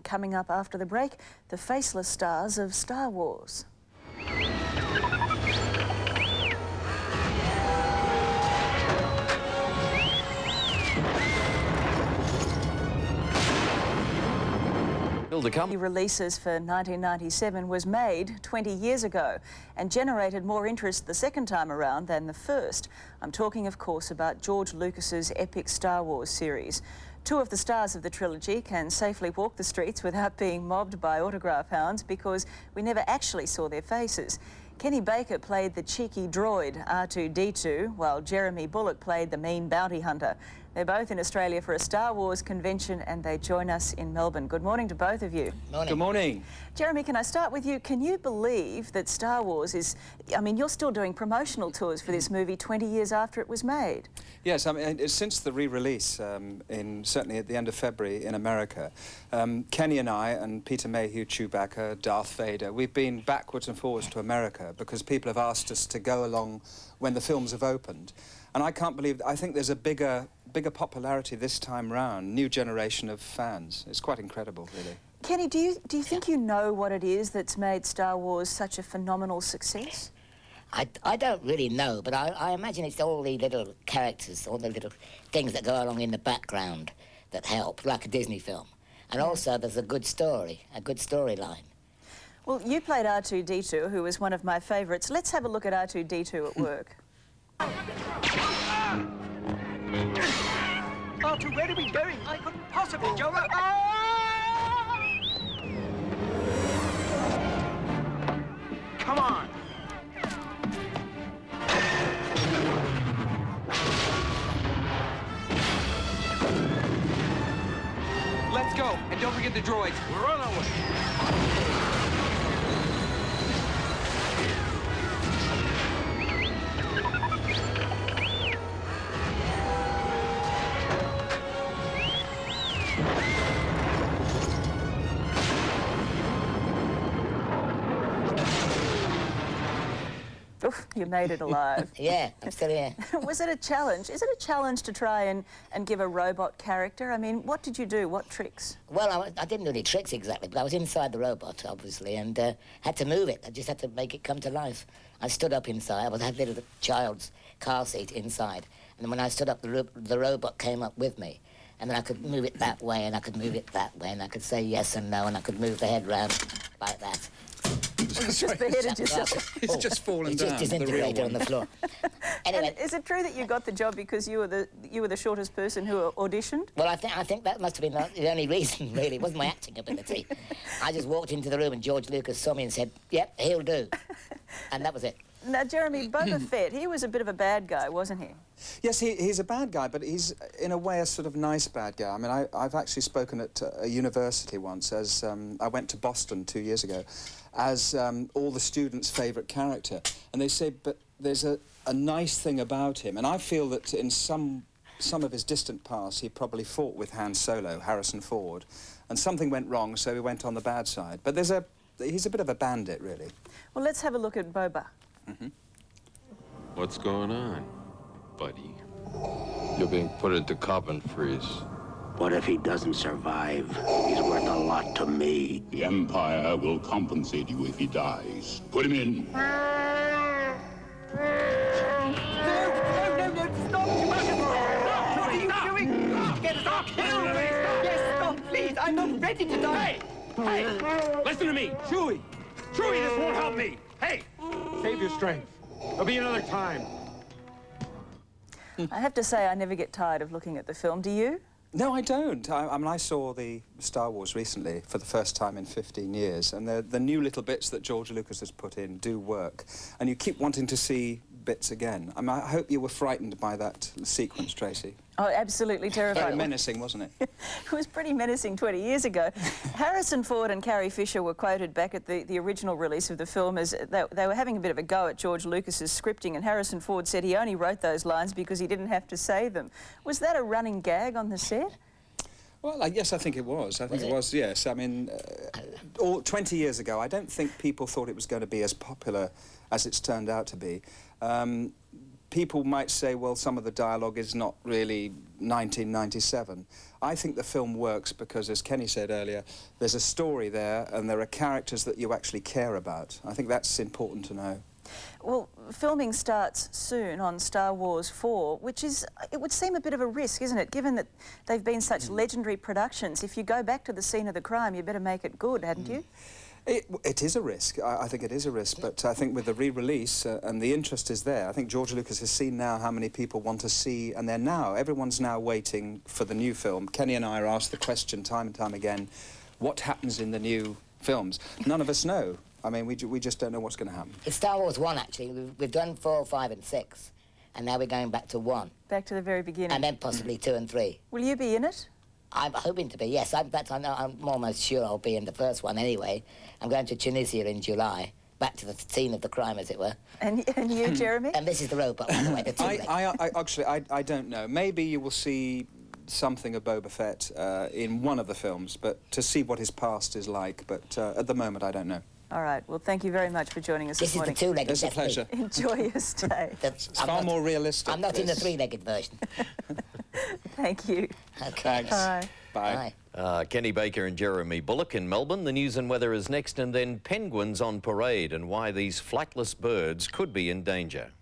coming up after the break, the faceless stars of Star Wars. The releases for 1997 was made 20 years ago and generated more interest the second time around than the first. I'm talking, of course, about George Lucas's epic Star Wars series. Two of the stars of the trilogy can safely walk the streets without being mobbed by autograph hounds because we never actually saw their faces. Kenny Baker played the cheeky droid R2-D2, while Jeremy Bulloch played the mean bounty hunter. They're both in Australia for a Star Wars convention and they join us in Melbourne. Good morning to both of you. Morning. Good morning. Jeremy, can I start with you? Can you believe that Star Wars is... I mean, you're still doing promotional tours for this movie 20 years after it was made. Yes, I mean, since the re-release, certainly at the end of February in America, Kenny and I and Peter Mayhew, Chewbacca, Darth Vader, we've been backwards and forwards to America because people have asked us to go along when the films have opened. And I can't believe... I think there's a bigger popularity this time round, new generation of fans. It's quite incredible, really. Kenny, do you think you know what it is that's made Star Wars such a phenomenal success? I don't really know, but I imagine it's all the little characters, all the little things that go along in the background that help, like a Disney film. And also there's a good story, a good storyline. Well, you played R2-D2, who was one of my favourites. Let's have a look at R2-D2 at work. R2, where are we going? I couldn't possibly, Joe. Come on. Let's go, and don't forget the droids. We're on our way. Oof, you made it alive. Yeah, I'm still here. Was it a challenge? Is it a challenge to try and give a robot character? I mean, what did you do? What tricks? Well, I didn't do any tricks exactly, but I was inside the robot, obviously, and had to move it. I just had to make it come to life. I stood up inside. I had a little child's car seat inside. And when I stood up, the robot came up with me. And then I could move it that way, and I could move it that way, and I could say yes and no, and I could move the head round like that. Well, you just beheaded yourself. It's just fallen down. It's just disintegrated on the floor. Anyway, and is it true that you got the job because you were the shortest person who auditioned? Well, I think that must have been the only reason, really. It wasn't my acting ability. I just walked into the room and George Lucas saw me and said, "Yep, he'll do," and that was it. Now, Jeremy, Boba Fett, he was a bit of a bad guy, wasn't he? Yes, he's a bad guy, but he's, in a way, a sort of nice bad guy. I mean, I've actually spoken at a university once, as I went to Boston 2 years ago, as all the students' favourite character. And they say, but there's a nice thing about him. And I feel that in some of his distant past, he probably fought with Han Solo, Harrison Ford, and something went wrong, so he went on the bad side. But he's a bit of a bandit, really. Well, let's have a look at Boba. Mm-hmm. What's going on, buddy? You're being put into carbon freeze. What if he doesn't survive? He's worth a lot to me. The Empire will compensate you if he dies. Put him in. No, stop, Chewbacca! What are you doing? Get us off! Kill me! Yes, stop, please! I'm not ready to die! Hey! Listen to me! Chewie! Chewie, this won't help me! Hey! Save your strength. There'll be another time. I have to say, I never get tired of looking at the film. Do you? No, I don't. I mean, I saw the Star Wars recently for the first time in 15 years, and the new little bits that George Lucas has put in do work, and you keep wanting to see bits again. I mean, I hope you were frightened by that sequence, Tracy. Oh, absolutely terrifying. Very menacing, wasn't it? It was pretty menacing 20 years ago. Harrison Ford and Carrie Fisher were quoted back at the original release of the film as they were having a bit of a go at George Lucas's scripting, and Harrison Ford said he only wrote those lines because he didn't have to say them. Was that a running gag on the set? Well, yes, I think it was. I think it was, yes. I mean, 20 years ago, I don't think people thought it was going to be as popular as it's turned out to be. people might say, well, some of the dialogue is not really 1997. I think the film works because, as Kenny said earlier, there's a story there and there are characters that you actually care about. I think that's important to know. Well, filming starts soon on Star Wars 4, which is, it would seem a bit of a risk, isn't it? Given that they've been such legendary productions, if you go back to the scene of the crime, you better make it good, hadn't you? It is a risk. I think it is a risk, but I think with the re-release and the interest is there. I think George Lucas has seen now how many people want to see, and everyone's now waiting for the new film. Kenny and I are asked the question time and time again, what happens in the new films? None of us know. I mean, we just don't know what's going to happen. It's Star Wars 1, actually. We've done 4, 5 and 6, and now we're going back to 1. Back to the very beginning. And then possibly 2 and 3. Will you be in it? I'm hoping to be, yes. In fact, I'm almost sure I'll be in the first one anyway. I'm going to Tunisia in July, back to the scene of the crime, as it were. And you, Jeremy? And this is the robot, by the way, the Actually, I don't know. Maybe you will see something of Boba Fett in one of the films, but to see what his past is like. But at the moment, I don't know. All right. Well, thank you very much for joining us this morning. This is the two-legged. It's a pleasure. Enjoy your stay. It's far more realistic. I'm not in the three-legged version. Thank you. Okay. Thanks. Bye. Bye. Kenny Baker and Jeremy Bulloch in Melbourne. The news and weather is next, and then penguins on parade and why these flightless birds could be in danger.